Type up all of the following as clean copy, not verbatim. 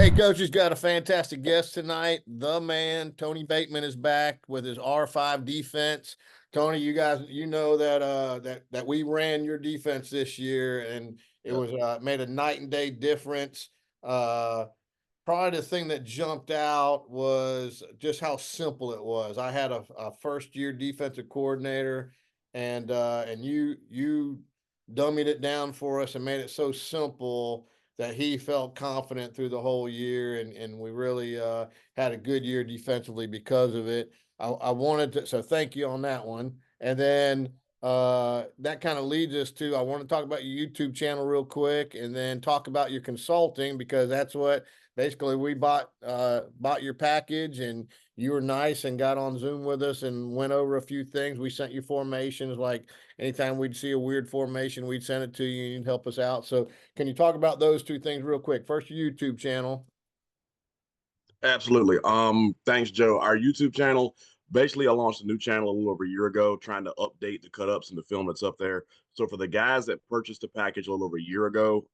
Hey, Coach, has got a fantastic guest tonight. The man, Tony Bateman, is back with his R5 defense. Tony, you guys, you know that that we ran your defense this year, and it Yep. was made a night and day difference. Uh, Probably the thing that jumped out was just how simple it was. I had a first year defensive coordinator, and you dummied it down for us and made it so simple that he felt confident through the whole year, and we really had a good year defensively because of it. I wanted to, so thank you on that one. And then that kind of leads us to, I want to talk about your YouTube channel real quick, and then talk about your consulting, because that's what basically we bought your package, and you were nice and got on Zoom with us and went over a few things. We sent you formations, like anytime we'd see a weird formation, we'd send it to you and you'd help us out. So can you talk about those two things real quick? First, your YouTube channel. Absolutely. Thanks, Joe. Our YouTube channel, basically, I launched a new channel a little over a year ago, trying to update the cut ups and the film that's up there. So for the guys that purchased the package a little over a year ago,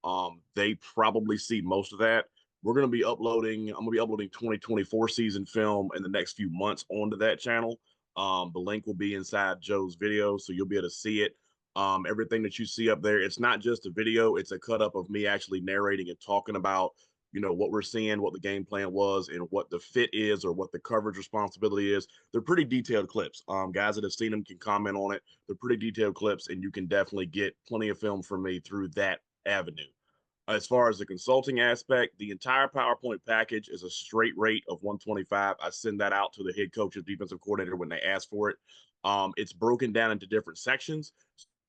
they probably see most of that. I'm gonna be uploading 2024 season film in the next few months onto that channel. The link will be inside Joe's video, so you'll be able to see it. Everything that you see up there, it's not just a video, it's a cut up of me actually narrating and talking about what we're seeing, what the game plan was, and what the fit is, or what the coverage responsibility is. They're pretty detailed clips. Guys that have seen them can comment on it. They're pretty detailed clips, and you can definitely get plenty of film from me through that avenue. As far as the consulting aspect, the entire PowerPoint package is a straight rate of 125. I send that out to the head coach or defensive coordinator when they ask for it. It's broken down into different sections.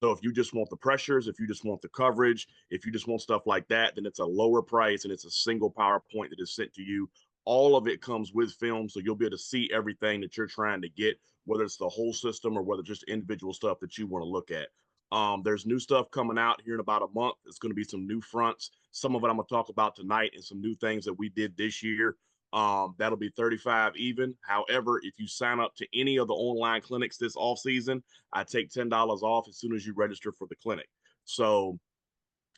So if you just want the pressures, if you just want the coverage, if you just want stuff like that, then it's a lower price and it's a single PowerPoint that is sent to you. All of it comes with film, so you'll be able to see everything that you're trying to get, whether it's the whole system or whether it's just individual stuff that you want to look at. There's new stuff coming out here in about a month. It's going to be some new fronts. Some of it I'm going to talk about tonight, and some new things that we did this year. That'll be 35 even. However, if you sign up to any of the online clinics this off season, I take $10 off as soon as you register for the clinic. So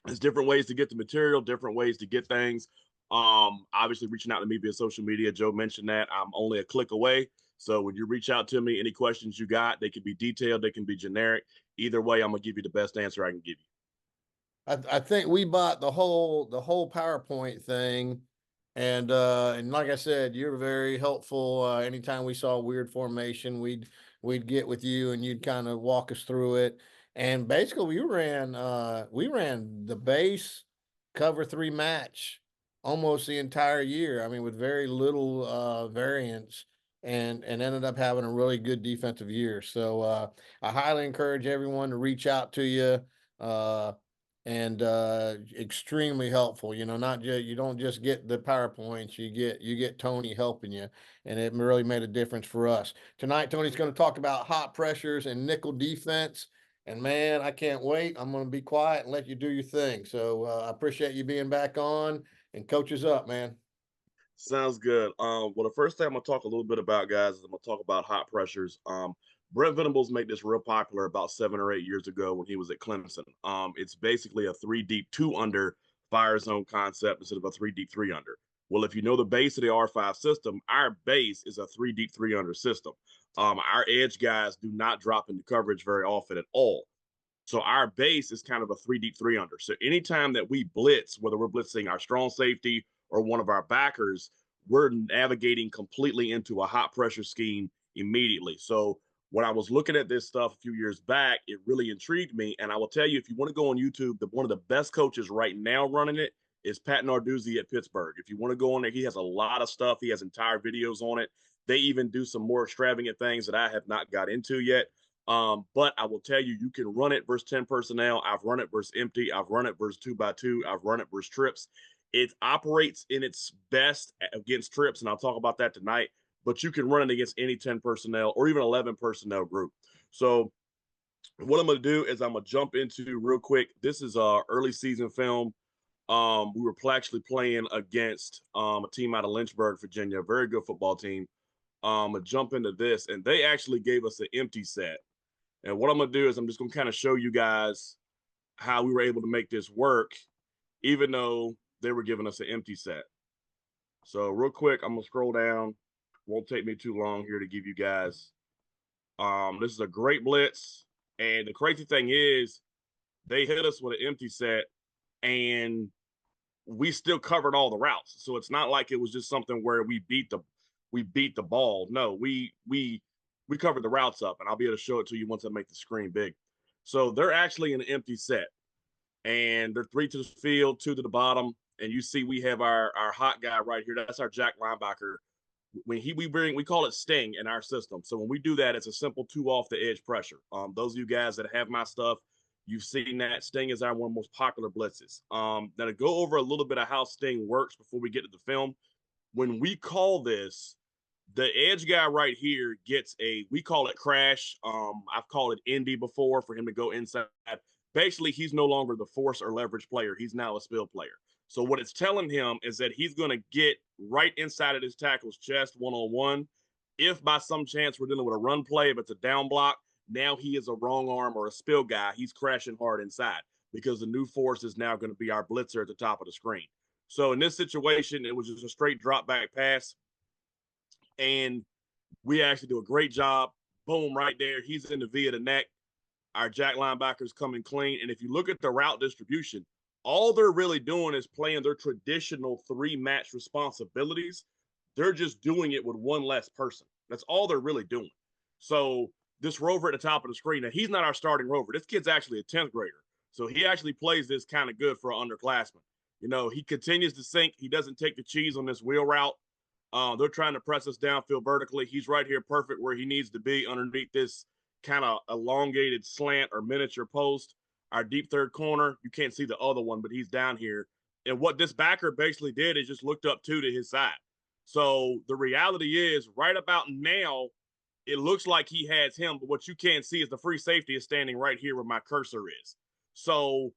there's different ways to get the material, different ways to get things. Obviously reaching out to me via social media. Joe mentioned that I'm only a click away. So when you reach out to me, any questions you got, they can be detailed, they can be generic. Either way, I'm gonna give you the best answer I can give you. I think we bought the whole PowerPoint thing, and like I said, you're very helpful. Anytime we saw a weird formation, we'd get with you and you'd kind of walk us through it. And basically, we ran the base cover three match almost the entire year. I mean, with very little variance, and ended up having a really good defensive year. So I highly encourage everyone to reach out to you. And extremely helpful. Not just, you don't just get the PowerPoints, you get Tony helping you, and it really made a difference for us tonight. Tony's going to talk about hot pressures and nickel defense, and man, I can't wait. I'm going to be quiet and let you do your thing. So I appreciate you being back on, and coach is up, man. Sounds good. Well, the first thing I'm gonna talk a little bit about, guys, is I'm gonna talk about hot pressures. Brent Venables made this real popular about 7 or 8 years ago when he was at Clemson. It's basically a three deep, two under fire zone concept instead of a three deep, three under. Well, if you know the base of the R5 system, our base is a three deep, three under system. Our edge guys do not drop into coverage very often at all. So our base is kind of a three deep, three under. So anytime that we blitz, whether we're blitzing our strong safety or one of our backers, we're navigating completely into a hot pressure scheme immediately. So when I was looking at this stuff a few years back, it really intrigued me. And I will tell you, if you want to go on YouTube, one of the best coaches right now running it is Pat Narduzzi at Pittsburgh. If you want to go on there, he has a lot of stuff. He has entire videos on it. They even do some more extravagant things that I have not got into yet. But I will tell you, you can run it versus 10 personnel. I've run it versus empty. I've run it versus 2x2. I've run it versus trips. It operates in its best against trips, and I'll talk about that tonight. But you can run it against any 10 personnel or even 11 personnel group. So what I'm going to do is I'm going to jump into real quick. This is early season film. We were actually playing against a team out of Lynchburg, Virginia, a very good football team. Jump into this, and they actually gave us an empty set. And what I'm going to do is I'm just going to kind of show you guys how we were able to make this work, even though they were giving us an empty set. So real quick, I'm gonna scroll down. Won't take me too long here to give you guys. This is a great blitz, and the crazy thing is, they hit us with an empty set, and we still covered all the routes. So it's not like it was just something where we beat the ball. No, we covered the routes up, and I'll be able to show it to you once I make the screen big. So they're actually an empty set, and they're 3 to the field, 2 to the bottom, and you see we have our hot guy right here. That's our jack linebacker. When we call it sting in our system. So when we do that, it's a simple 2 off the edge pressure. Those of you guys that have my stuff, you've seen that sting is our one of the most popular blitzes. Now to go over a little bit of how sting works before we get to the film, when we call this, the edge guy right here gets we call it crash. I've called it Indy before for him to go inside. Basically, he's no longer the force or leverage player. He's now a spill player. So what it's telling him is that he's going to get right inside of his tackle's chest one-on-one. If by some chance we're dealing with a run play, if it's a down block, now he is a wrong arm or a spill guy. He's crashing hard inside because the new force is now going to be our blitzer at the top of the screen. So in this situation, it was just a straight drop back pass. And we actually do a great job. Boom, right there. He's in the V of the neck. Our jack linebackers coming clean. And if you look at the route distribution, all they're really doing is playing their traditional 3 match responsibilities. They're just doing it with one less person. That's all they're really doing. So this rover at the top of the screen, now he's not our starting rover. This kid's actually a 10th grader. So he actually plays this kind of good for an underclassman. You know, he continues to sink. He doesn't take the cheese on this wheel route. They're trying to press us downfield vertically. He's right here perfect where he needs to be underneath this kind of elongated slant or miniature post. Our deep third corner, you can't see the other one, but he's down here. And what this backer basically did is just looked up to his side. So the reality is, right about now, it looks like he has him, but what you can't see is the free safety is standing right here where my cursor is. So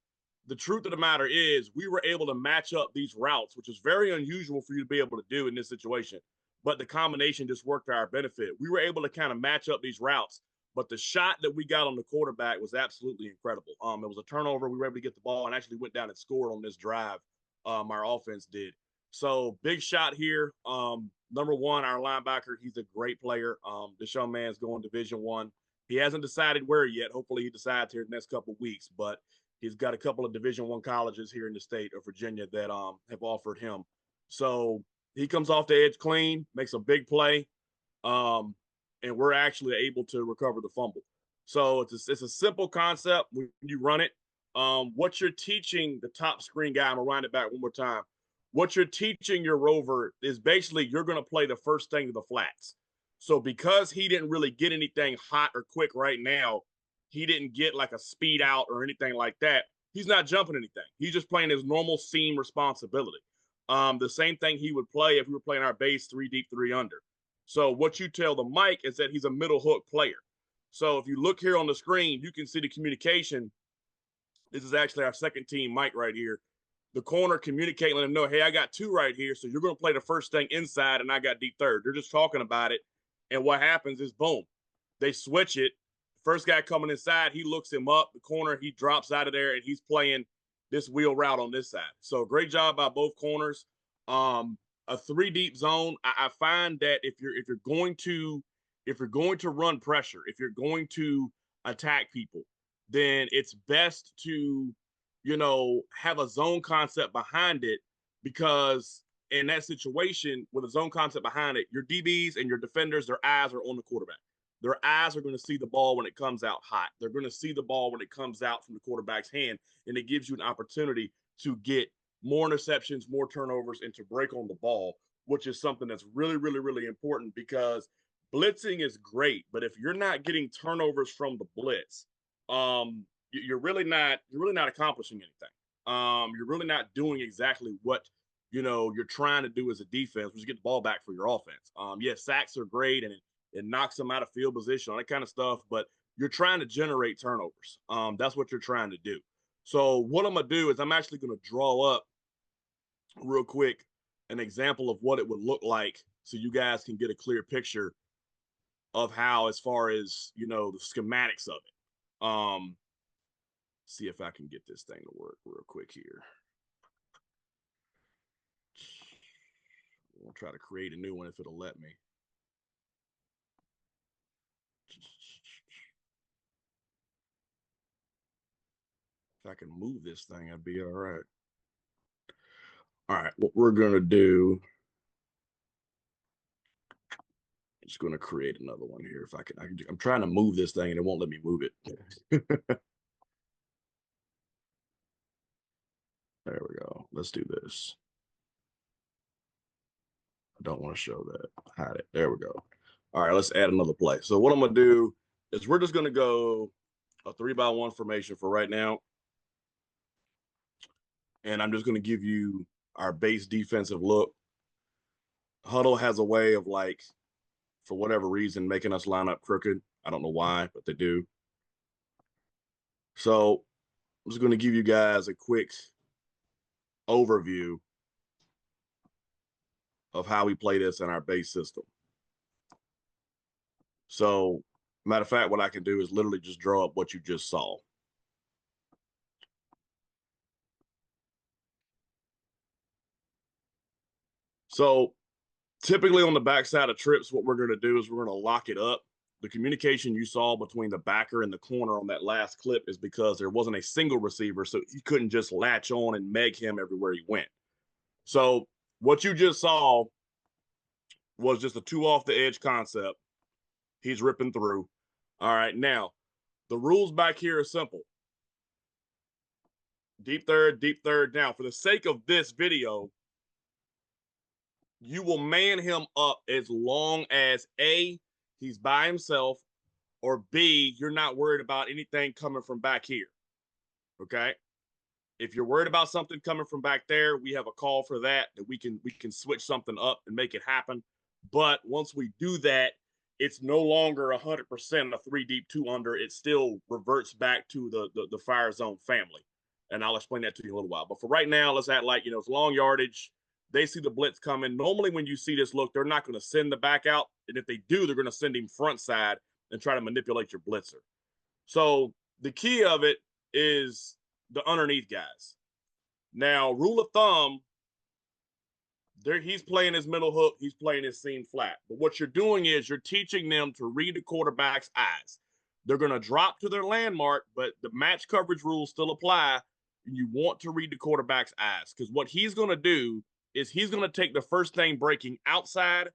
the truth of the matter is we were able to match up these routes, which is very unusual for you to be able to do in this situation. But the combination just worked to our benefit. We were able to kind of match up these routes, but the shot that we got on the quarterback was absolutely incredible. It was a turnover. We were able to get the ball and actually went down and scored on this drive. Our offense did. So big shot here. Number one, our linebacker, he's a great player. This young man's going Division 1. He hasn't decided where yet. Hopefully he decides here in the next couple of weeks, but he's got a couple of Division 1 colleges here in the state of Virginia that have offered him. So he comes off the edge clean, makes a big play, and we're actually able to recover the fumble. So it's a simple concept when you run it. What you're teaching the top screen guy, I'm gonna wind it back one more time. What you're teaching your rover is basically you're gonna play the first thing to the flats. So because he didn't really get anything hot or quick right now, he didn't get like a speed out or anything like that. He's not jumping anything. He's just playing his normal seam responsibility. The same thing he would play if we were playing our base 3 deep, 3 under. So what you tell the mic is that he's a middle hook player. So if you look here on the screen, you can see the communication. This is actually our second team mic right here. The corner communicating, letting them know, hey, I got 2 right here. So you're going to play the first thing inside, and I got deep third. They're just talking about it. And what happens is, boom, they switch it. First guy coming inside, he looks him up. The corner, he drops out of there, and he's playing this wheel route on this side. So great job by both corners. A 3 deep zone. I find that if you're going to run pressure, if you're going to attack people, then it's best to have a zone concept behind it, because in that situation with a zone concept behind it, your DBs and your defenders, their eyes are on the quarterback. Their eyes are going to see the ball when it comes out hot. They're going to see the ball when it comes out from the quarterback's hand, and it gives you an opportunity to get more interceptions, more turnovers, and to break on the ball, which is something that's really, really, really important, because blitzing is great, but if you're not getting turnovers from the blitz, you're really not accomplishing anything. You're really not doing exactly what you're trying to do as a defense, which is get the ball back for your offense. Yes, sacks are great, and it knocks them out of field position, all that kind of stuff, but you're trying to generate turnovers. That's what you're trying to do. So what I'm gonna do is I'm actually gonna draw up real quick an example of what it would look like, so you guys can get a clear picture of how, as far as the schematics of it. See if I can get this thing to work real quick here. try to create a new one if it'll let me. If I can move this thing, I'd be all right. All right, what we're going to do, I'm just going to create another one here. If I can, I'm trying to move this thing and it won't let me move it. There we go. Let's do this. I don't want to show that. Hide it. There we go. All right, let's add another play. So what I'm going to do is we're just going to go a 3-by-1 formation for right now. And I'm just going to give you our base defensive look. Huddle has a way of, like, for whatever reason, making us line up crooked. I don't know why, but they do. So I'm just going to give you guys a quick overview of how we play this in our base system. So, matter of fact, what I can do is literally just draw up what you just saw. So, typically on the backside of trips, what we're going to do is we're going to lock it up. The communication you saw between the backer and the corner on that last clip is because there wasn't a single receiver, so he couldn't just latch on and meg him everywhere he went. So, what you just saw was just a 2 off the edge concept. He's ripping through. All right, now the rules back here are simple. Deep third, deep third. Now, for the sake of this video, you will man him up as long as A, he's by himself, or B, you're not worried about anything coming from back here. Okay? If you're worried about something coming from back there, we have a call for that we can switch something up and make it happen. But once we do that, it's no longer 100% a 3 deep 2 under. It still reverts back to the fire zone family. And I'll explain that to you in a little while. But for right now, let's act like, it's long yardage. They see the blitz coming. Normally, when you see this look, they're not going to send the back out. And if they do, they're going to send him front side and try to manipulate your blitzer. So the key of it is the underneath guys. Now, rule of thumb, he's playing his middle hook, he's playing his seam flat. But what you're doing is you're teaching them to read the quarterback's eyes. They're going to drop to their landmark, but the match coverage rules still apply. And you want to read the quarterback's eyes, because what he's going to do is he's going to take the first thing breaking outside.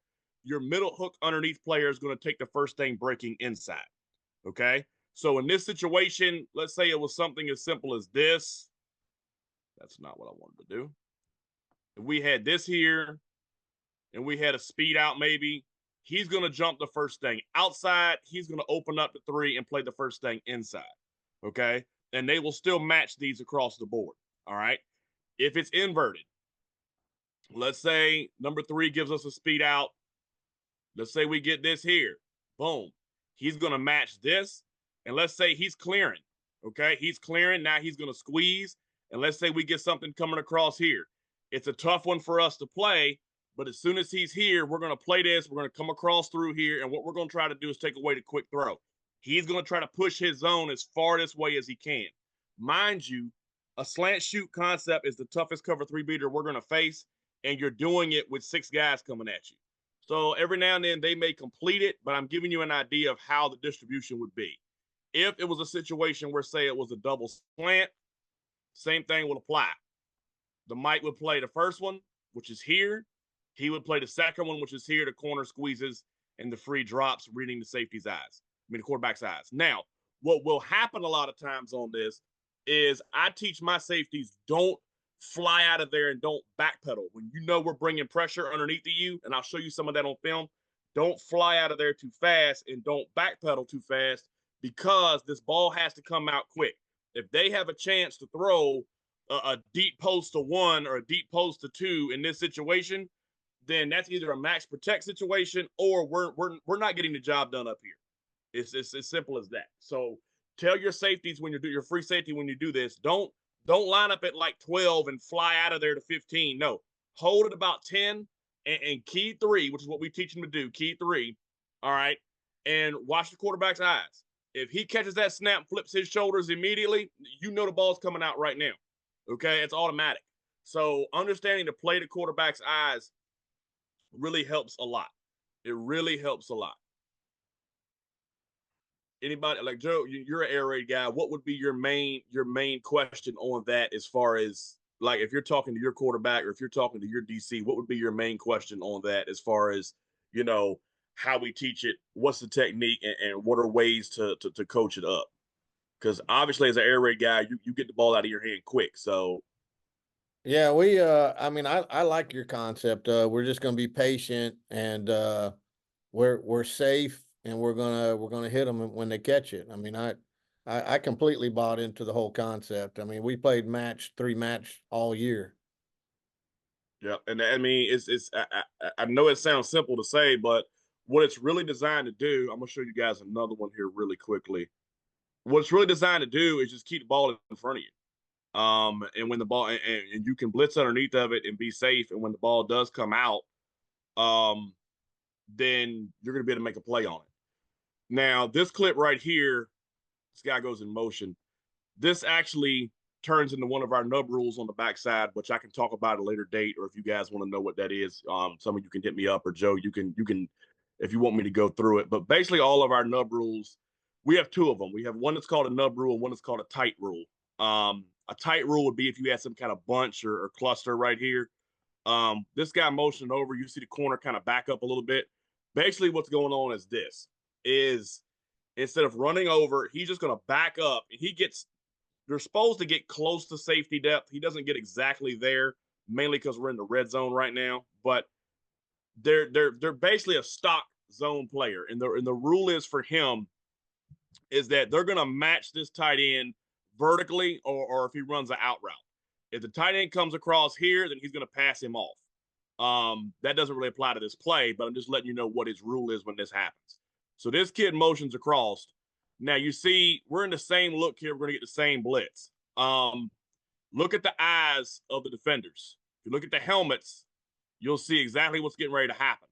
Your middle hook underneath player is going to take the first thing breaking inside. Okay? So in this situation, let's say it was something as simple as this. That's not what I wanted to do. If we had this here and we had a speed out, maybe he's going to jump the first thing outside. He's going to open up the 3 and play the first thing inside. Okay. And they will still match these across the board. All right. If it's inverted, let's say number 3 gives us a speed out. Let's say we get this here. Boom. He's going to match this. And let's say he's clearing. Okay. He's clearing. Now he's going to squeeze. And let's say we get something coming across here. It's a tough one for us to play, but as soon as he's here, we're going to play this. We're going to come across through here, and what we're going to try to do is take away the quick throw. He's going to try to push his zone as far this way as he can. Mind you, a slant shoot concept is the toughest cover 3 beater we're going to face, and you're doing it with 6 guys coming at you. So every now and then they may complete it, but I'm giving you an idea of how the distribution would be. If it was a situation where, say, it was a double slant, same thing will apply. The Mike would play the first one, which is here. He would play the second one, which is here. The corner squeezes and the free drops, reading the safety's eyes. The quarterback's eyes. Now, what will happen a lot of times on this is I teach my safeties, don't fly out of there and don't backpedal. When you know we're bringing pressure underneath of you, and I'll show you some of that on film, don't fly out of there too fast and don't backpedal too fast, because this ball has to come out quick. If they have a chance to throw a deep post to 1 or a deep post to 2 in this situation, then that's either a max protect situation or we're not getting the job done up here. It's as simple as that. So tell your safeties when you do your free safety, when you do this, don't line up at like 12 and fly out of there to 15. No, hold it about 10 and key 3, which is what we teach them to do. Key 3, all right, and watch the quarterback's eyes. If he catches that snap, flips his shoulders immediately, you know the ball's coming out right now. Okay, it's automatic. So understanding to play the quarterback's eyes really helps a lot. It really helps a lot. Anybody like Joe, you're an air raid guy. What would be your main question on that as far as like if you're talking to your quarterback or if you're talking to your DC, what would be your main question on that as far as you know how we teach it, what's the technique, and what are ways to coach it up? Because obviously, as an air raid guy, you get the ball out of your hand quick. So Yeah, I mean, I like your concept. We're just gonna be patient and we're safe and we're gonna hit them when they catch it. I mean, I completely bought into the whole concept. I mean, we played three match all year. yeah, and I mean, I know it sounds simple to say, but what it's really designed to do, I'm gonna show you guys another one here really quickly. What it's really designed to do is just keep the ball in front of you. And when the ball and you can blitz underneath of it and be safe. And when the ball does come out, um, then you're gonna be able to make a play on it. Now, this clip right here, this guy goes in motion. This actually turns into one of our nub rules on the backside, which I can talk about at a later date, or if you guys want to know what that is, some of you can hit me up, or Joe, you can if you want me to go through it. But basically, all of our nub rules, we have two of them. We have one that's called a nub rule, and one that's called a tight rule. A tight rule would be if you had some kind of bunch or cluster right here. This guy motioning over, you see the corner kind of back up a little bit. Basically, what's going on is this: is instead of running over, he's just going to back up, and they're supposed to get close to safety depth. He doesn't get exactly there, mainly because we're in the red zone right now. But they're basically a stock zone player, and the rule is for him is that they're going to match this tight end vertically, or if he runs an out route. If the tight end comes across here, then he's going to pass him off. That doesn't really apply to this play, but I'm just letting you know what his rule is when this happens. So this kid motions across. Now you see we're in the same look here. We're going to get the same blitz. Look at the eyes of the defenders. If you look at the helmets, you'll see exactly what's getting ready to happen.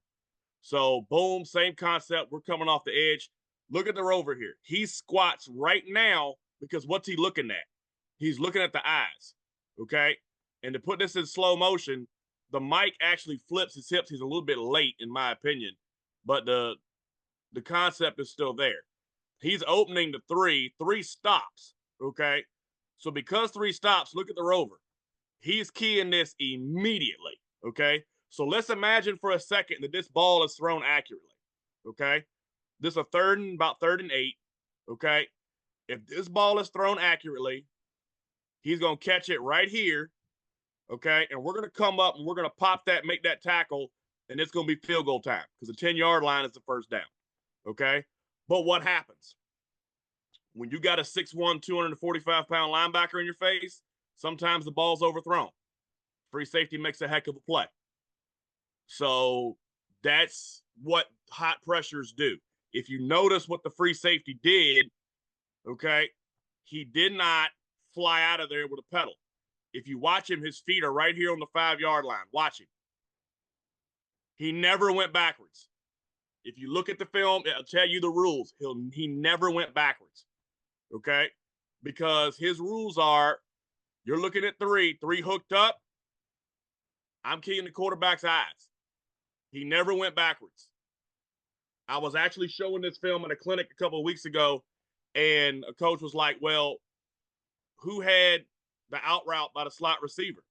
So boom, same concept. We're coming off the edge. Look at the rover here. He squats right now because what's he looking at? He's looking at the eyes. Okay. And to put this in slow motion, the mic actually flips his hips. He's a little bit late, in my opinion, but the concept is still there. He's opening the three stops. Okay. So because three stops, look at the rover. He's keying this immediately. Okay. So let's imagine for a second that this ball is thrown accurately. Okay. This is about third and 8. Okay. If this ball is thrown accurately, he's going to catch it right here. Okay. And we're going to come up and we're going to pop that, make that tackle, and it's going to be field goal time because the 10-yard line is the first down. Okay. But what happens? When you got a 6'1", 245-pound linebacker in your face, sometimes the ball's overthrown. Free safety makes a heck of a play. So that's what hot pressures do. If you notice what the free safety did, okay, he did not fly out of there with a pedal. If you watch him, his feet are right here on the 5-yard line. Watch him. He never went backwards. If you look at the film, it'll tell you the rules. He never went backwards. Okay? Because his rules are you're looking at three hooked up. I'm keying the quarterback's eyes. He never went backwards. I was actually showing this film at a clinic a couple of weeks ago, and a coach was like, well, who had the out route by the slot receiver?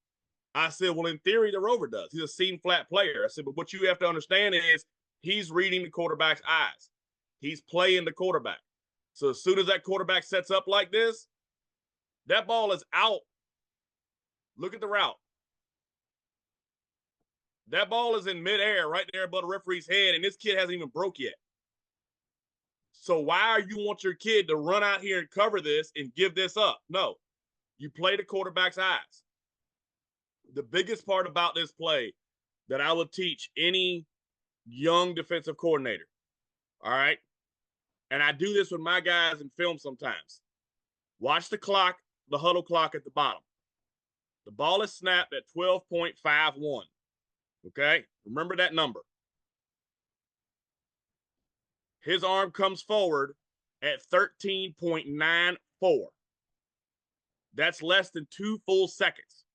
I said, well, in theory, the rover does. He's a seam flat player. I said, but what you have to understand is he's reading the quarterback's eyes. He's playing the quarterback. So as soon as that quarterback sets up like this, that ball is out. Look at the route. That ball is in midair right there above the referee's head, and this kid hasn't even broke yet. So why you want your kid to run out here and cover this and give this up? No, you play the quarterback's eyes. The biggest part about this play that I would teach any young defensive coordinator, all right? And I do this with my guys in film sometimes. Watch the clock, the huddle clock at the bottom. The ball is snapped at 12.51. Okay? Remember that number. His arm comes forward at 13.94. That's less than 2 full seconds.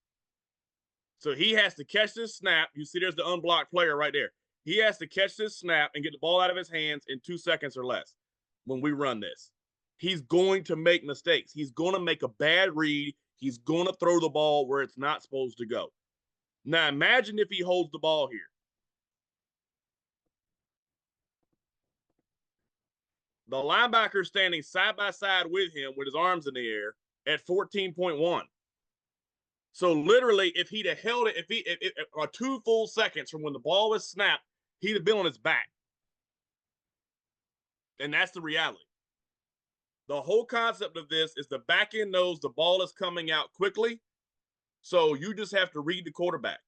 So he has to catch this snap. You see there's the unblocked player right there. He has to catch this snap and get the ball out of his hands in 2 seconds or less when we run this. He's going to make mistakes. He's going to make a bad read. He's going to throw the ball where it's not supposed to go. Now, imagine if he holds the ball here. The linebacker standing side by side with him with his arms in the air at 14.1. So literally, if he'd have held it, if 2 full seconds from when the ball was snapped, he'd have been on his back. And that's the reality. The whole concept of this is the back end knows the ball is coming out quickly. So you just have to read the quarterback.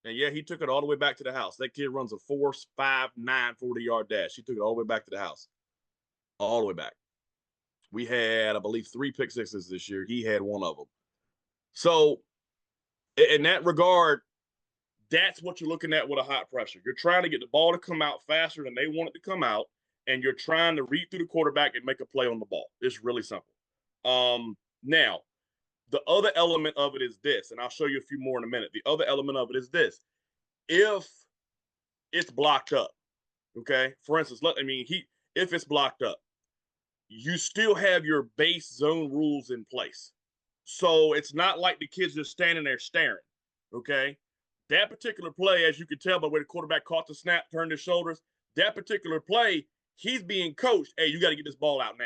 And yeah, he took it all the way back to the house. That kid runs a 4.59 40-yard dash. He took it all the way back to the house. All the way back. We had, I believe, 3 pick sixes this year. He had one of them. So in that regard, that's what you're looking at with a hot pressure. You're trying to get the ball to come out faster than they want it to come out, and you're trying to read through the quarterback and make a play on the ball. It's really simple. Now, the other element of it is this, and I'll show you a few more in a minute. The other element of it is this. If it's blocked up, okay? For instance, if it's blocked up, you still have your base zone rules in place. So it's not like the kids just standing there staring, okay? That particular play, as you can tell by the way the quarterback caught the snap, turned his shoulders, that particular play, he's being coached, hey, you got to get this ball out now.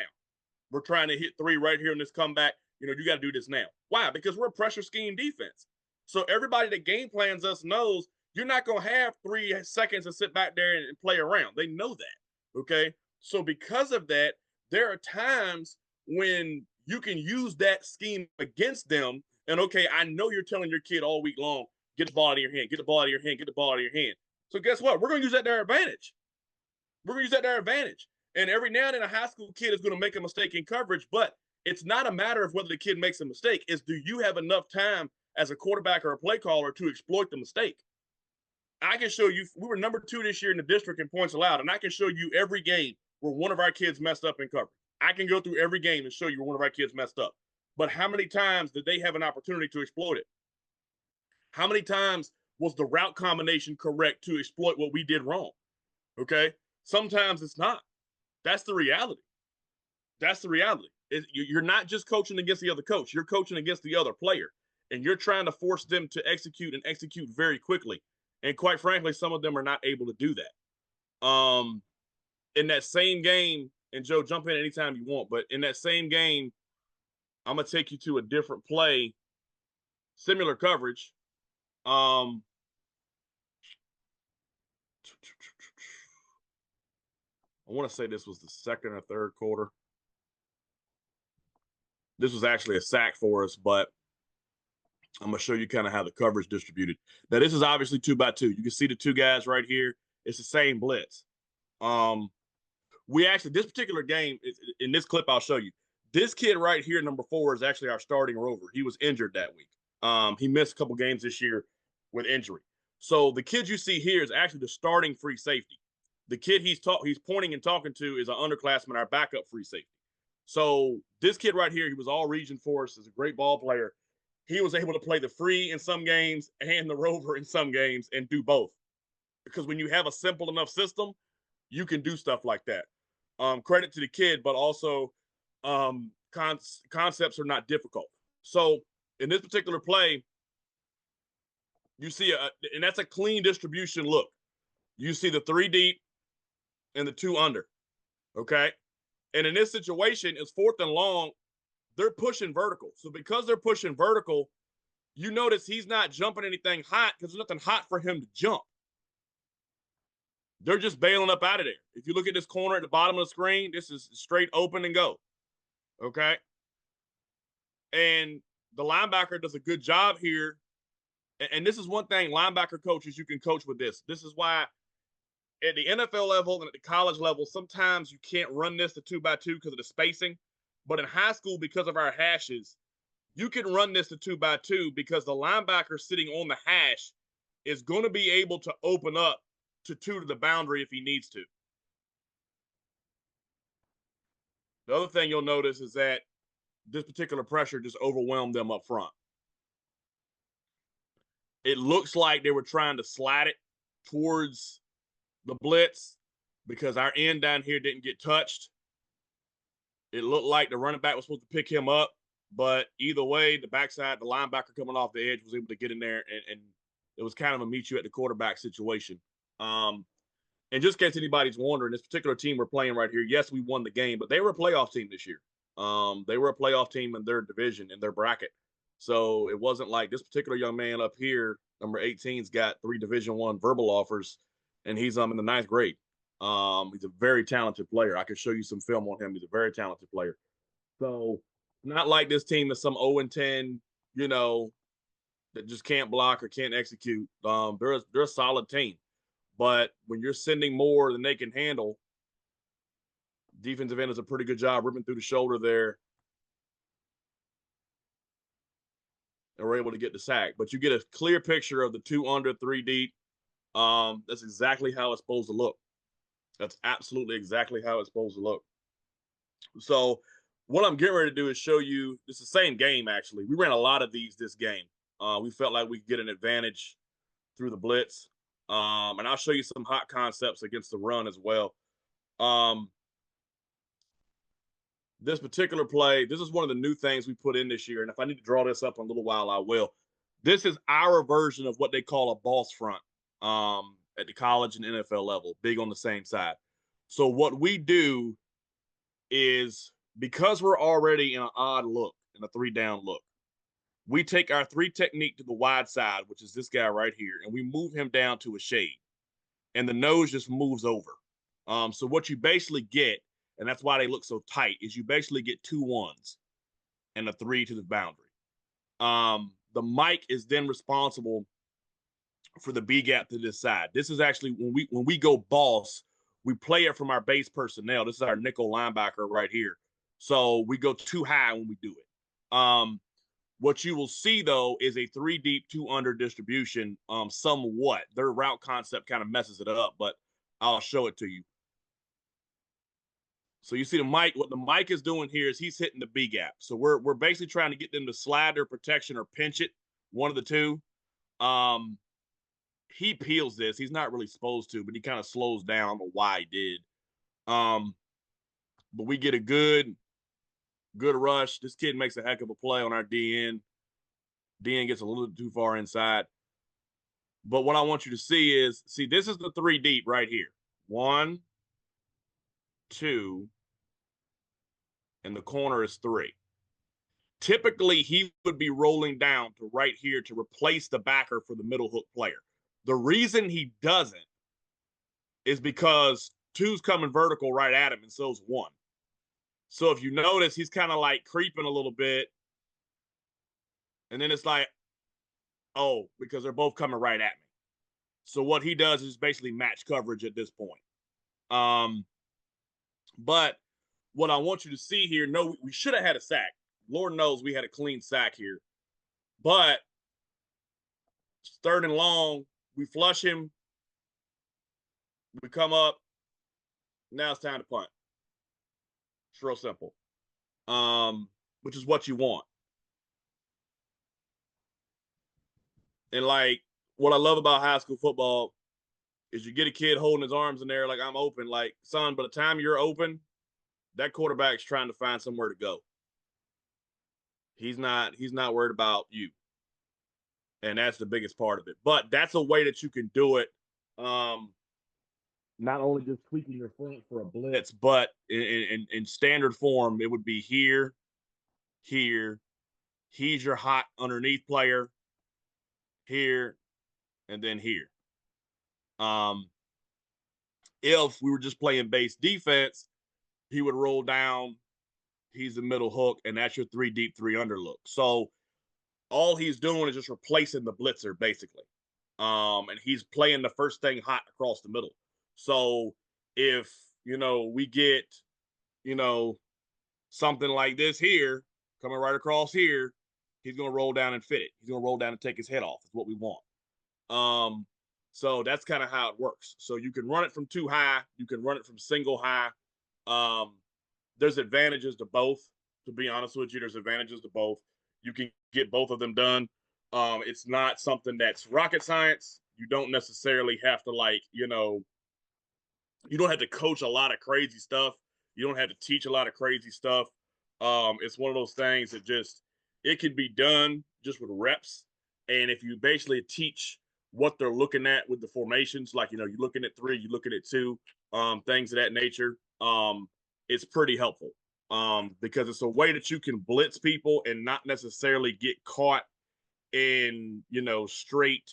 We're trying to hit 3 right here in this comeback. You got to do this now. Why? Because we're a pressure scheme defense. So everybody that game plans us knows you're not going to have 3 seconds to sit back there and play around. They know that, okay? So because of that, there are times when you can use that scheme against them. And okay, I know you're telling your kid all week long, get the ball out of your hand, get the ball out of your hand, get the ball out of your hand. So guess what? We're going to use that to our advantage. We're going to use that to our advantage. And every now and then a high school kid is going to make a mistake in coverage, but it's not a matter of whether the kid makes a mistake. It's do you have enough time as a quarterback or a play caller to exploit the mistake? I can show you, we were number 2 this year in the district in points allowed, and I can show you every game where one of our kids messed up in coverage. I can go through every game and show you where one of our kids messed up. But how many times did they have an opportunity to exploit it? How many times was the route combination correct to exploit what we did wrong? Okay? Sometimes it's not. That's the reality. That's the reality. You're not just coaching against the other coach. You're coaching against the other player. And you're trying to force them to execute and execute very quickly. And quite frankly, some of them are not able to do that. In that same game, and Joe, jump in anytime you want, but in that same game, I'm going to take you to a different play, similar coverage. I want to say this was the second or third quarter. This was actually a sack for us, but I'm going to show you kind of how the coverage distributed. Now, this is obviously 2x2. You can see the 2 guys right here. It's the same blitz. We actually, this particular game, in this clip I'll show you, this kid right here, number 4, is actually our starting rover. He was injured that week. He missed a couple games this year with injury. So the kid you see here is actually the starting free safety. The kid he's pointing and talking to is an underclassman, our backup free safety. So this kid right here, he was all region for us, is a great ball player. He was able to play the free in some games and the rover in some games and do both. Because when you have a simple enough system, you can do stuff like that. Credit to the kid, but also concepts are not difficult. So in this particular play, you see, and that's a clean distribution look. You see the 3 deep and the 2 under, okay? And in this situation, it's 4th and long. They're pushing vertical. So because they're pushing vertical, you notice he's not jumping anything hot because there's nothing hot for him to jump. They're just bailing up out of there. If you look at this corner at the bottom of the screen, this is straight open and go, okay? And the linebacker does a good job here. And this is one thing, linebacker coaches, you can coach with this. This is why at the NFL level and at the college level, sometimes you can't run this to 2x2 because of the spacing. But in high school, because of our hashes, you can run this to 2x2 because the linebacker sitting on the hash is going to be able to open up to 2 to the boundary if he needs to. The other thing you'll notice is that this particular pressure just overwhelmed them up front. It looks like they were trying to slide it towards the blitz because our end down here didn't get touched. It looked like the running back was supposed to pick him up, but either way, the backside, the linebacker coming off the edge was able to get in there, and it was kind of a meet you at the quarterback situation. Um, and just in case anybody's wondering, this particular team we're playing right here, yes, we won the game, but they were a playoff team this year. They were a playoff team in their division, in their bracket. So it wasn't like this particular young man up here, number 18's got 3 Division One verbal offers, and he's in the 9th grade. He's a very talented player. I can show you some film on him. He's a very talented player. So not like this team is some 0-10, you know, that just can't block or can't execute. They're a solid team. But when you're sending more than they can handle, defensive end does a pretty good job ripping through the shoulder there. And we're able to get the sack. But you get a clear picture of the 2 under, 3 deep. That's exactly how it's supposed to look. That's absolutely exactly how it's supposed to look. So what I'm getting ready to do is show you, it's the same game actually. We ran a lot of these this game. We felt like we could get an advantage through the blitz. And I'll show you some hot concepts against the run as well. This particular play, this is one of the new things we put in this year. And if I need to draw this up in a little while, I will. This is our version of what they call a boss front at the college and NFL level, big on the same side. So what we do is, because we're already in an odd look, in a 3-down look, we take our 3 technique to the wide side, which is this guy right here, and we move him down to a shade. And the nose just moves over. So what you basically get, and that's why they look so tight, is you basically get 2 ones and a 3 to the boundary. The mic is then responsible for the B gap to this side. This is actually when we go boss, we play it from our base personnel. This is our nickel linebacker right here. So we go too high when we do it. What you will see though is a 3 deep, 2 under distribution. Somewhat their route concept kind of messes it up, but I'll show it to you. So you see the mic. What the mic is doing here is he's hitting the B gap. So we're basically trying to get them to slide their protection or pinch it, one of the two. He peels this. He's not really supposed to, but he kind of slows down. I don't know why he did. But we get a good rush. This kid makes a heck of a play on our DN. DN gets a little too far inside. But what I want you to see is, this is the 3 deep right here. 1, 2, and the corner is 3. Typically, he would be rolling down to right here to replace the backer for the middle hook player. The reason he doesn't is because 2's coming vertical right at him, and so's 1. So if you notice, he's kind of like creeping a little bit. And then it's like, oh, because they're both coming right at me. So what he does is basically match coverage at this point. But what I want you to see here, no, we should have had a sack. Lord knows we had a clean sack here. But 3rd and long, we flush him. We come up. Now it's time to punt. It's real simple. Which is what you want. And like, what I love about high school football is you get a kid holding his arms in there like, I'm open. Like, son, by the time you're open, that quarterback's trying to find somewhere to go. He's not worried about you. And that's the biggest part of it. But that's a way that you can do it. Not only just tweaking your front for a blitz, but in standard form, it would be here, here. He's your hot underneath player, here, and then here. If we were just playing base defense, he would roll down. He's the middle hook, and that's your 3 deep, 3 under look. So all he's doing is just replacing the blitzer, basically. And he's playing the first thing hot across the middle. So if, we get, something like this here, coming right across here, he's going to roll down and fit it. He's going to roll down and take his head off. Is what we want. So that's kind of how it works. So you can run it from too high. You can run it from single high. There's advantages to both. To be honest with you, there's advantages to both. You can get both of them done. It's not something that's rocket science. You don't necessarily have to You don't have to coach a lot of crazy stuff. You don't have to teach a lot of crazy stuff. It's one of those things that just it can be done just with reps. And if you basically teach what they're looking at with the formations, like you're looking at three, you're looking at two, things of that nature, it's pretty helpful. Because it's a way that you can blitz people and not necessarily get caught in straight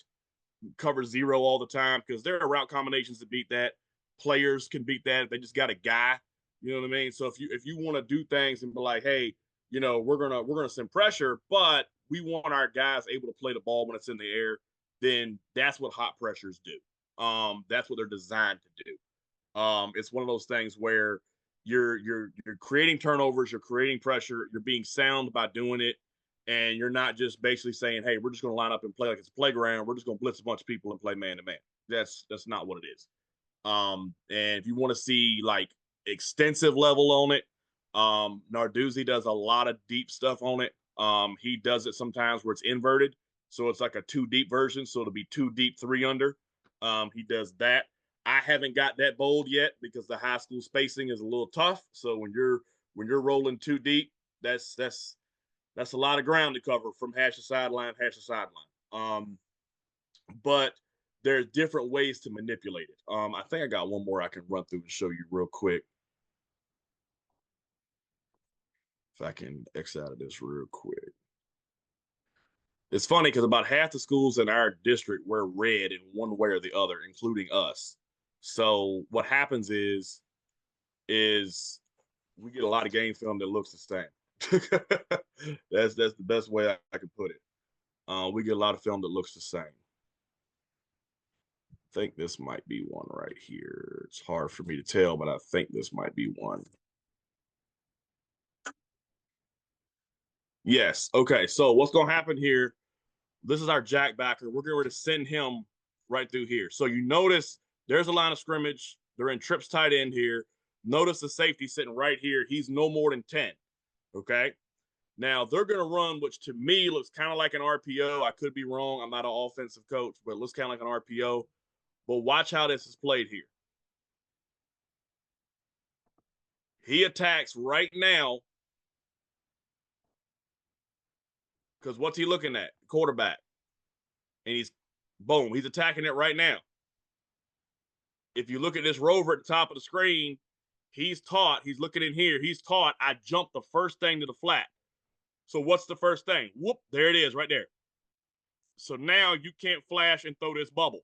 cover zero all the time, because there are route combinations to beat that. Players can beat that if they just got a guy. You know what I mean? So if you want to do things and be like, hey, we're gonna send pressure, but we want our guys able to play the ball when it's in the air, then that's what hot pressures do. That's what they're designed to do. It's one of those things where you're creating turnovers, you're creating pressure, you're being sound by doing it, and you're not just basically saying, "Hey, we're just going to line up and play like it's a playground. We're just going to blitz a bunch of people and play man to man." That's not what it is. And if you want to see like extensive level on it, Narduzzi does a lot of deep stuff on it. He does it sometimes where it's inverted, so it's like a two deep version, so it'll be two deep, three under. He does that. I haven't got that bold yet because the high school spacing is a little tough. So when you're rolling too deep, that's a lot of ground to cover from hash to sideline. But there's different ways to manipulate it. I think I got one more I can run through to show you real quick. If I can X out of this real quick. It's funny because about half the schools in our district wear red in one way or the other, including us. So what happens is we get a lot of game film that looks the same. That's the best way I can put it. We get a lot of film that looks the same. I think this might be one right here. It's hard for me to tell, but I think this might be one. Yes. Okay. So what's going to happen here? This is our jack backer. We're going to send him right through here. So you notice there's a line of scrimmage. They're in trips tight end here. Notice the safety sitting right here. He's no more than 10. Okay. Now they're going to run, which to me looks kind of like an RPO. I could be wrong. I'm not an offensive coach, but it looks kind of like an RPO. But watch how this is played here. He attacks right now because what's he looking at? Quarterback. And he's attacking it right now. If you look at this rover at the top of the screen, he's looking in here, he's taught, I jumped the first thing to the flat. So what's the first thing? Whoop, there it is right there. So now you can't flash and throw this bubble.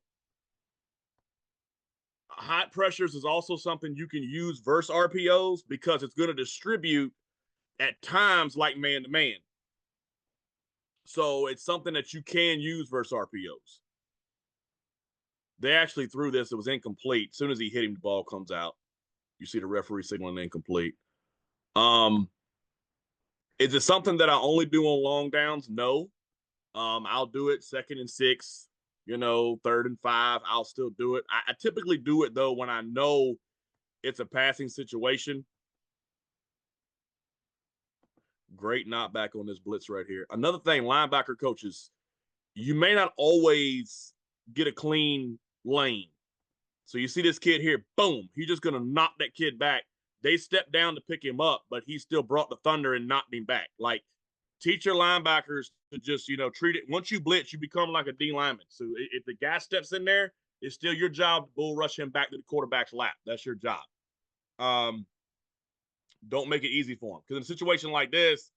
Hot pressures is also something you can use versus RPOs because it's going to distribute at times like man to man. So it's something that you can use versus RPOs. They actually threw this, it was incomplete. As soon as he hit him, the ball comes out. You see the referee signaling incomplete. Is it something that I only do on long downs? No. I'll do it 2nd and 6, 3rd and 5. I'll still do it. I typically do it though when I know it's a passing situation. Great knockback on this blitz right here. Another thing, linebacker coaches, you may not always get a clean lane. So you see this kid here, boom, he's just going to knock that kid back. They stepped down to pick him up, but he still brought the thunder and knocked him back. Like, teach your linebackers to just, treat it. Once you blitz, you become like a D lineman. So if the guy steps in there, it's still your job to bull rush him back to the quarterback's lap. That's your job. Don't make it easy for him. Because in a situation like this,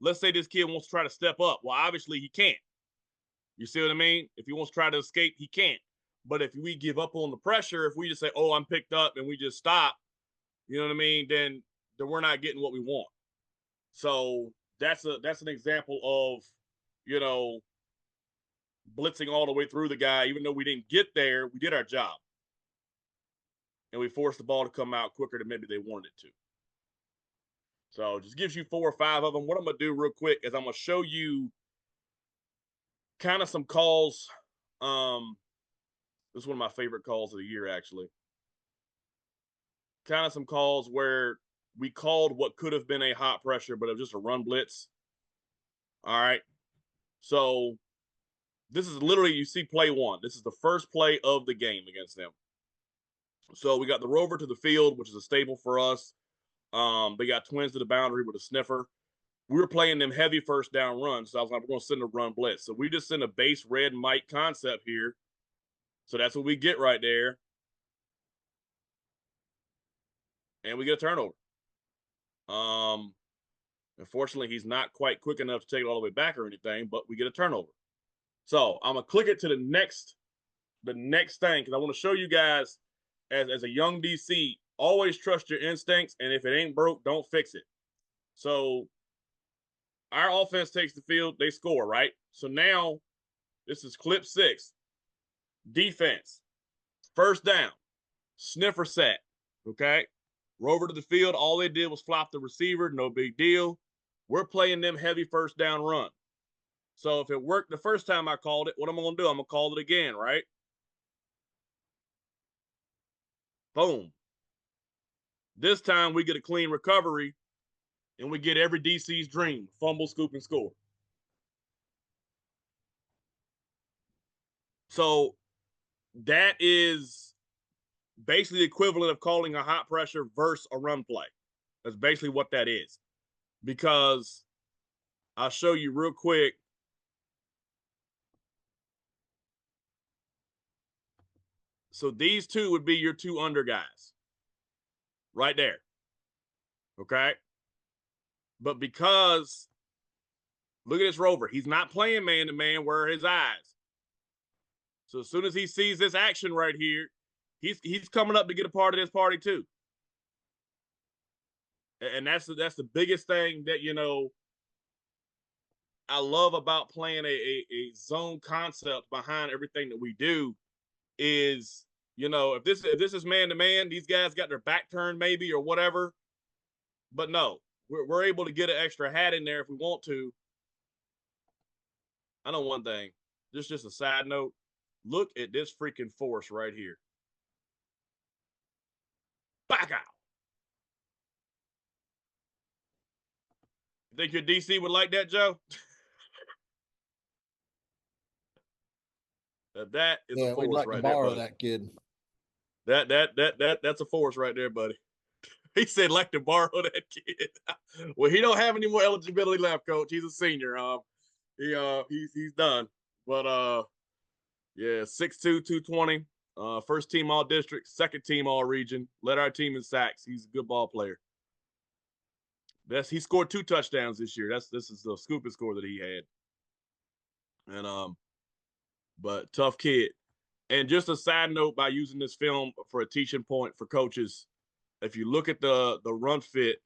let's say this kid wants to try to step up. Well, obviously he can't. You see what I mean? If he wants to try to escape, he can't. But if we give up on the pressure, if we just say, "Oh, I'm picked up," and we just stop, you know what I mean? Then we're not getting what we want. So that's an example of, blitzing all the way through the guy. Even though we didn't get there, we did our job, and we forced the ball to come out quicker than maybe they wanted it to. So it just gives you 4 or 5 of them. What I'm gonna do real quick is I'm gonna show you kind of some calls. This is one of my favorite calls of the year, actually. Kind of some calls where we called what could have been a hot pressure, but it was just a run blitz. All right. So this is literally, you see play 1. This is the first play of the game against them. So we got the rover to the field, which is a staple for us. They got twins to the boundary with a sniffer. We were playing them heavy first down runs. So I was like, we're going to send a run blitz. So we just send a base red Mike concept here. So that's what we get right there. And we get a turnover. Unfortunately, he's not quite quick enough to take it all the way back or anything, but we get a turnover. So I'm gonna click it to the next thing because I want to show you guys as a young DC, always trust your instincts, and if it ain't broke, don't fix it. So our offense takes the field, they score, right? So now this is clip 6. Defense, first down, sniffer set. Okay. Rover to the field, all they did was flop the receiver, no big deal. We're playing them heavy first down run. So if it worked the first time I called it, what am I gonna do? I'm gonna call it again, right? Boom. This time we get a clean recovery and we get every DC's dream: fumble, scoop, and score. So that is basically the equivalent of calling a hot pressure versus a run play. That's basically what that is. Because I'll show you real quick. So these two would be your two under guys right there. Okay. But because look at this rover, he's not playing man to man, where are his eyes? So as soon as he sees this action right here, he's coming up to get a part of this party too. And that's the biggest thing that I love about playing a zone concept behind everything that we do is if this is man to man, these guys got their back turned maybe or whatever, but no, we're able to get an extra hat in there if we want to. I know one thing, just a side note. Look at this freaking force right here. Back out. You think your DC would like that, Joe? That is a Yeah, we'd force like to right there, borrow buddy. that kid. That's a force right there, buddy. He said like to borrow that kid. Well, he don't have any more eligibility left, coach. He's a senior. He's done. But yeah, 6'2", 220. First team all district, second team all region. Led our team in sacks. He's a good ball player. He scored 2 touchdowns this year. This is the scooping score that he had. And but tough kid. And just a side note, by using this film for a teaching point for coaches, if you look at the run fit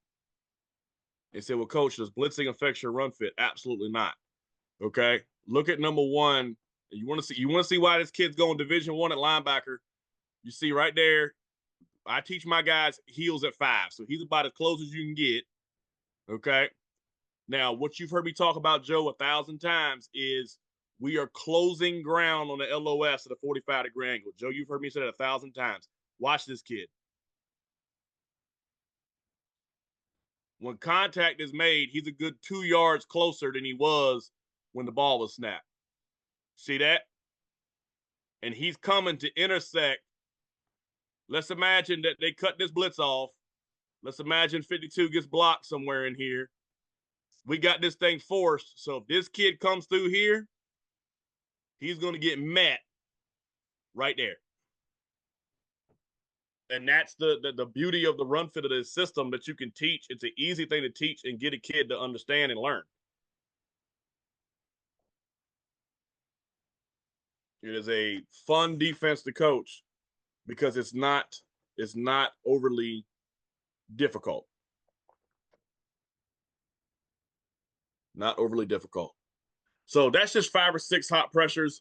and say, well, coach, does blitzing affect your run fit? Absolutely not. Okay. Look at number 1. You want to see why this kid's going Division 1 at linebacker. You see right there, I teach my guys heels at 5. So he's about as close as you can get. Okay. Now, what you've heard me talk about, Joe, 1,000 times is we are closing ground on the LOS at a 45-degree angle. Joe, you've heard me say that 1,000 times. Watch this kid. When contact is made, he's a good 2 yards closer than he was when the ball was snapped. See that? And he's coming to intersect. Let's imagine that they cut this blitz off. Let's imagine 52 gets blocked somewhere in here. We got this thing forced. So if this kid comes through here, he's going to get met right there. And that's the beauty of the run fit of this system that you can teach. It's an easy thing to teach and get a kid to understand and learn. It is a fun defense to coach because it's not overly difficult. Not overly difficult. So that's just 5 or 6 hot pressures.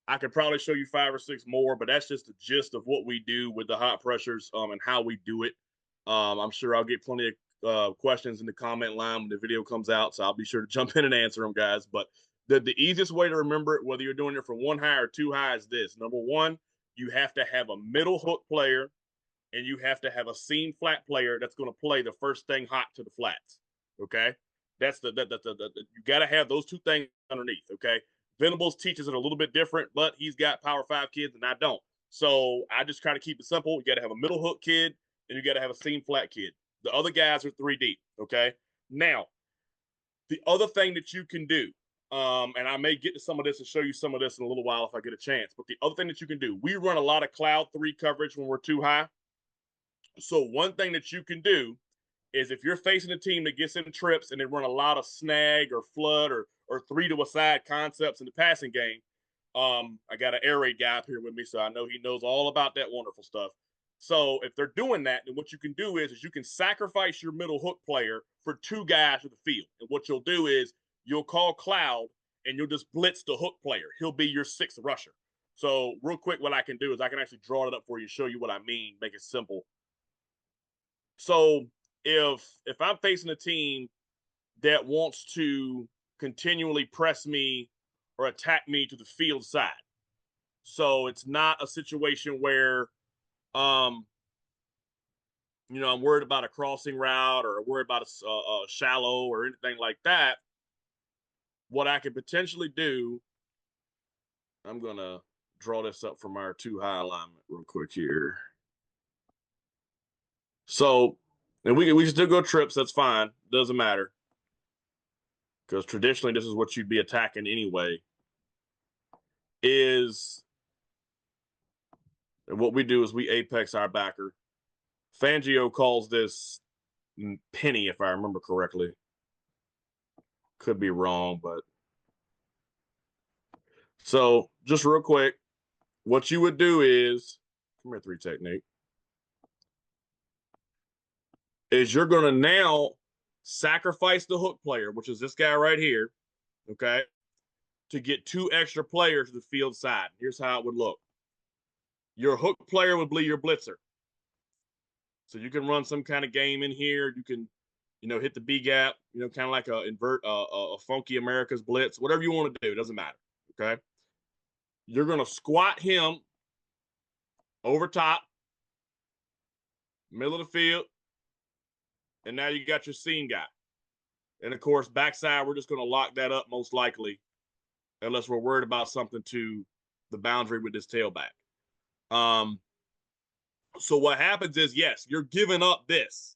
I could probably show you 5 or 6 more, but that's just the gist of what we do with the hot pressures and how we do it. I'm sure I'll get plenty of questions in the comment line when the video comes out, so I'll be sure to jump in and answer them, guys. But the easiest way to remember it, whether you're doing it from 1 high or 2 high, is this. Number 1, you have to have a middle hook player, and you have to have a seam flat player that's going to play the first thing hot to the flats. Okay, that's you got to have those 2 things underneath. Okay, Venables teaches it a little bit different, but he's got Power 5 kids and I don't. So I just try to keep it simple. You got to have a middle hook kid, and you got to have a seam flat kid. The other guys are 3 deep. Okay. Now, the other thing that you can do, and I may get to some of this and show you some of this in a little while if I get a chance, but the other thing that you can do, we run a lot of cloud 3 coverage when we're too high. So one thing that you can do is if you're facing a team that gets in trips and they run a lot of snag or flood or 3 to a side concepts in the passing game. I got an air raid guy up here with me, so I know he knows all about that wonderful stuff. So if they're doing that, then what you can do is you can sacrifice your middle hook player for 2 guys to the field. And what you'll do is you'll call Cloud and you'll just blitz the hook player. He'll be your 6th rusher. So real quick, what I can do is I can actually draw it up for you, show you what I mean, make it simple. So if I'm facing a team that wants to continually press me or attack me to the field side, so it's not a situation where I'm worried about a crossing route or worried about a shallow or anything like that. What I could potentially do, I'm gonna draw this up from our 2 high alignment real quick here. So, and we can still go trips. That's fine. Doesn't matter because traditionally this is what you'd be attacking anyway. Is and what we do is we apex our backer. Fangio calls this penny, if I remember correctly. Could be wrong, but so just real quick, what you would do is come here, 3 technique. Is you're gonna now sacrifice the hook player, which is this guy right here, okay, to get 2 extra players to the field side. Here's how it would look. Your hook player would be your blitzer. So you can run some kind of game in here. You can, hit the B gap, kind of like a funky America's blitz, whatever you want to do. It doesn't matter. Okay. You're going to squat him over top, middle of the field. And now you got your seam guy. And of course, backside, we're just going to lock that up most likely, unless we're worried about something to the boundary with this tailback. So what happens is, yes, you're giving up this,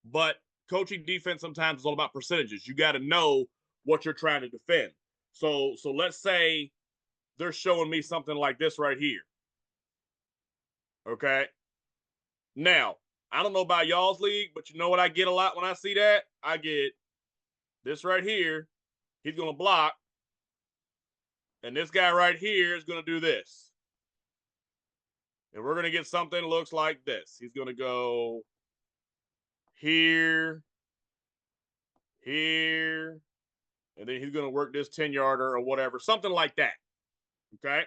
but coaching defense sometimes is all about percentages. You got to know what you're trying to defend. So let's say they're showing me something like this right here. Okay. Now, I don't know about y'all's league, but you know what I get a lot when I see that? I get this right here. He's going to block. And this guy right here is going to do this. And we're going to get something that looks like this. He's going to go here, here, and then he's going to work this 10-yarder or whatever, something like that. Okay?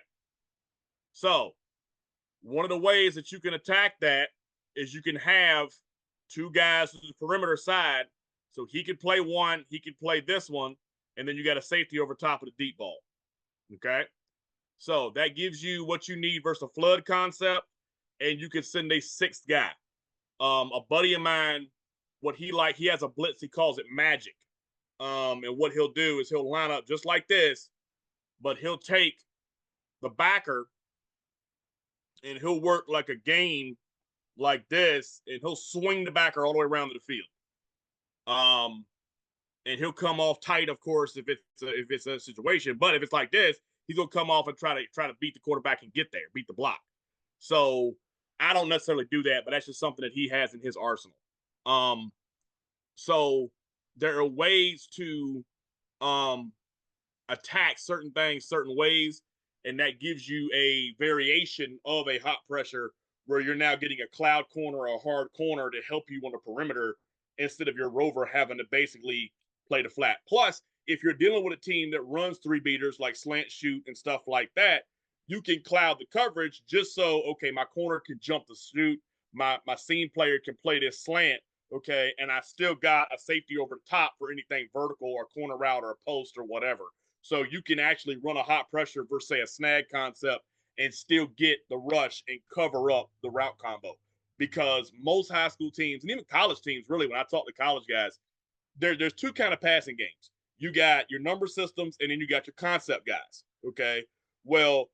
So, one of the ways that you can attack that is you can have 2 guys to the perimeter side. So he could play one, he could play this one, and then you got a safety over top of the deep ball. Okay? So that gives you what you need versus a flood concept, and you can send a 6th guy. A buddy of mine, he has a blitz, he calls it magic. And what he'll do is he'll line up just like this, but he'll take the backer and he'll work like a game like this, and he'll swing the backer all the way around to the field. And he'll come off tight, of course, if it's a situation. But if it's like this, he's gonna come off and try to beat the quarterback and get there, beat the block. So I don't necessarily do that, but that's just something that he has in his arsenal. So there are ways to attack certain things certain ways, and that gives you a variation of a hot pressure where you're now getting a cloud corner or a hard corner to help you on the perimeter instead of your rover having to basically play the flat. Plus, if you're dealing with a team that runs 3 beaters like slant shoot and stuff like that, you can cloud the coverage just so, okay, my corner can jump the shoot, my seam player can play this slant, okay, and I still got a safety over the top for anything vertical or corner route or a post or whatever. So you can actually run a hot pressure versus, say, a snag concept and still get the rush and cover up the route combo. Because most high school teams, and even college teams, really, when I talk to college guys, there's 2 kind of passing games. You got your number systems, and then you got your concept guys, okay? Well,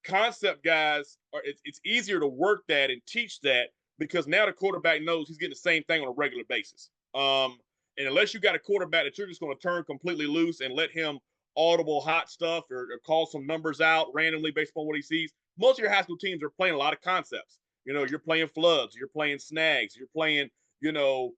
concept guys are it's easier to work that and teach that because now the quarterback knows he's getting the same thing on a regular basis. And unless you got a quarterback that you're just going to turn completely loose and let him audible hot stuff or call some numbers out randomly based upon what he sees, most of your high school teams are playing a lot of concepts. You know, you're playing floods, you're playing snags, you're playing, you know,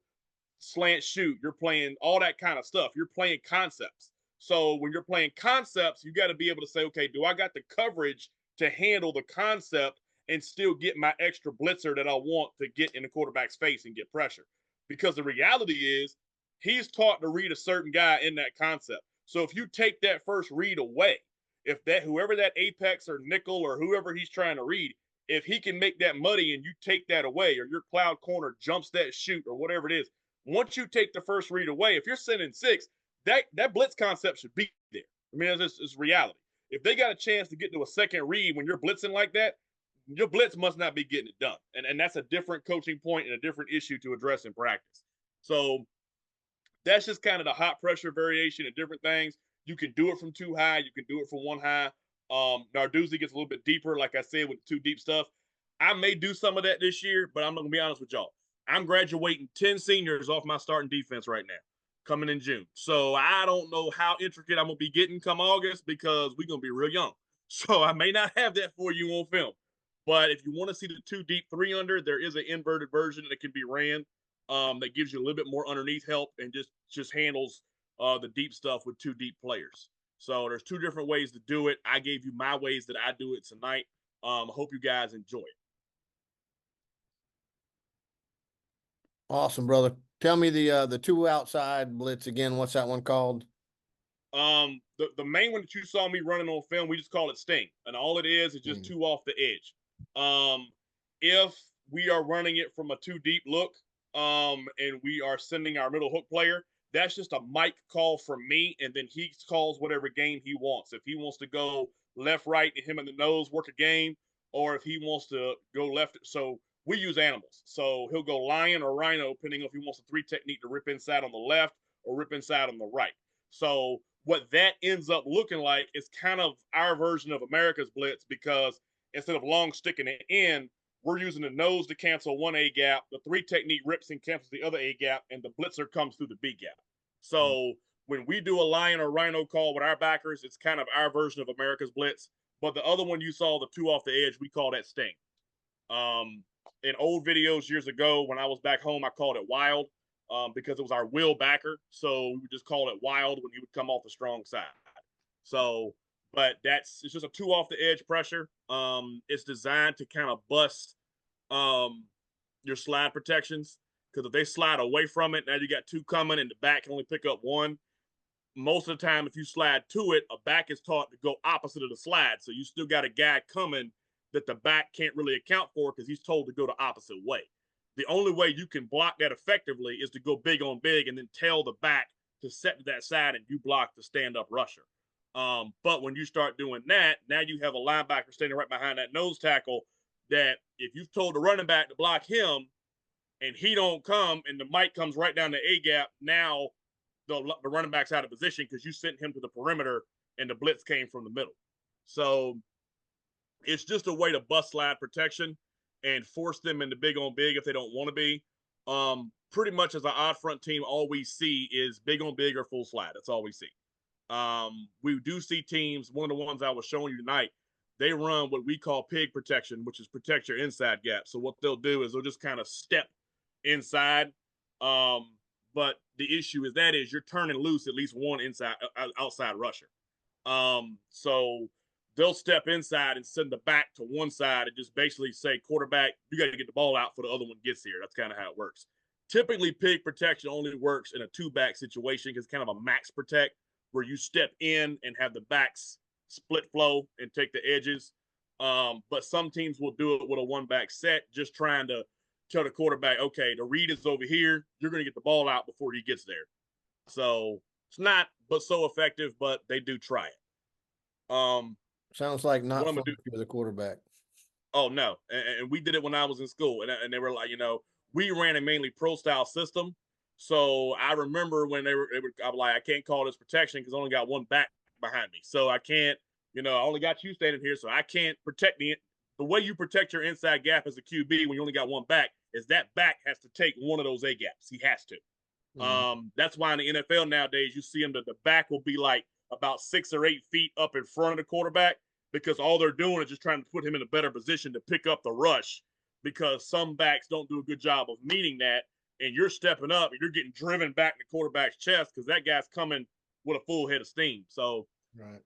slant shoot, you're playing all that kind of stuff. You're playing concepts. So when you're playing concepts, you got to be able to say, okay, do I got the coverage to handle the concept and still get my extra blitzer that I want to get in the quarterback's face and get pressure? Because the reality is he's taught to read a certain guy in that concept. So if you take that first read away, if that whoever that apex or nickel or whoever he's trying to read, if he can make that muddy and you take that away, or your cloud corner jumps that shoot or whatever it is, once you take the first read away, if you're sending six, that blitz concept should be there. I mean, it's reality. If they got a chance to get to a second read when you're blitzing like that, your blitz must not be getting it done. And that's a different coaching point and a different issue to address in practice. So that's just kind of the hot pressure variation and different things. You can do it from too high. You can do it from one high. Narduzzi gets a little bit deeper, like I said, with the too deep stuff. I may do some of that this year, but I'm going to be honest with y'all. I'm graduating 10 seniors off my starting defense right now, coming in June. So I don't know how intricate I'm going to be getting come August because we're going to be real young. So I may not have that for you on film. But if you want to see the two deep, three under, there is an inverted version that can be ran that gives you a little bit more underneath help and just handles the deep stuff with two deep players. So there's two different ways to do it. I gave you my ways that I do it tonight. Hope you guys enjoy it. Awesome, brother. Tell me the two outside blitz again. What's that one called? The main one that you saw me running on film, we just call it sting, and all it is just two off the edge. If we are running it from a too deep look, and we are sending our middle hook player, that's just a mic call from me, and then he calls whatever game he wants. If he wants to go left, right, and him in the nose work a game, or if he wants to go left. So we use animals. So he'll go lion or rhino, depending on if he wants a three technique to rip inside on the left or rip inside on the right. So what that ends up looking like is kind of our version of America's blitz, because instead of long sticking it in, we're using the nose to cancel one A gap, the three technique rips and cancels the other A gap, and the blitzer comes through the B gap. So when we do a lion or rhino call with our backers, it's kind of our version of America's blitz. But the other one you saw, the two off the edge, we call that sting. In old videos years ago, when I was back home, I called it wild because it was our will backer. So we would just call it wild when he would come off the strong side. So, but it's just a two off the edge pressure. It's designed to kind of bust your slide protections, because if they slide away from it, now you got two coming and the back can only pick up one. Most of the time, if you slide to it, a back is taught to go opposite of the slide. So you still got a guy coming that the back can't really account for because he's told to go the opposite way. The only way you can block that effectively is to go big on big and then tell the back to set to that side and you block the stand-up rusher. But when you start doing that, now you have a linebacker standing right behind that nose tackle that if you've told the running back to block him and he don't come and the mic comes right down the A gap, now the running back's out of position because you sent him to the perimeter and the blitz came from the middle. So it's just a way to bust slide protection and force them into big on big if they don't want to be. Pretty much as an odd front team, all we see is big on big or full slide. That's all we see. We do see teams, one of the ones I was showing you tonight, they run what we call pig protection, which is protect your inside gap. So what they'll do is they'll just kind of step inside. But the issue is you're turning loose at least one outside rusher. So they'll step inside and send the back to one side and just basically say, quarterback, you got to get the ball out before the other one gets here. That's kind of how it works. Typically, pig protection only works in a two-back situation because it's kind of a max protect where you step in and have the backs split flow and take the edges. But some teams will do it with a one-back set, just trying to tell the quarterback, okay, the read is over here. You're going to get the ball out before he gets there. So it's not but so effective, but they do try it. Sounds like not fun if you're the quarterback. Oh, no. And we did it when I was in school. And they were like, we ran a mainly pro-style system. So I remember when they were I was like, I can't call this protection because I only got one back behind me. So I can't I only got you standing here, so I can't protect the way you protect your inside gap as a QB when you only got one back is that back has to take one of those A gaps. He has to. That's why in the NFL nowadays, you see him, the back will be like about 6 or 8 feet up in front of the quarterback because all they're doing is just trying to put him in a better position to pick up the rush because some backs don't do a good job of meeting that. And you're stepping up and you're getting driven back in the quarterback's chest because that guy's coming with a full head of steam. So Right.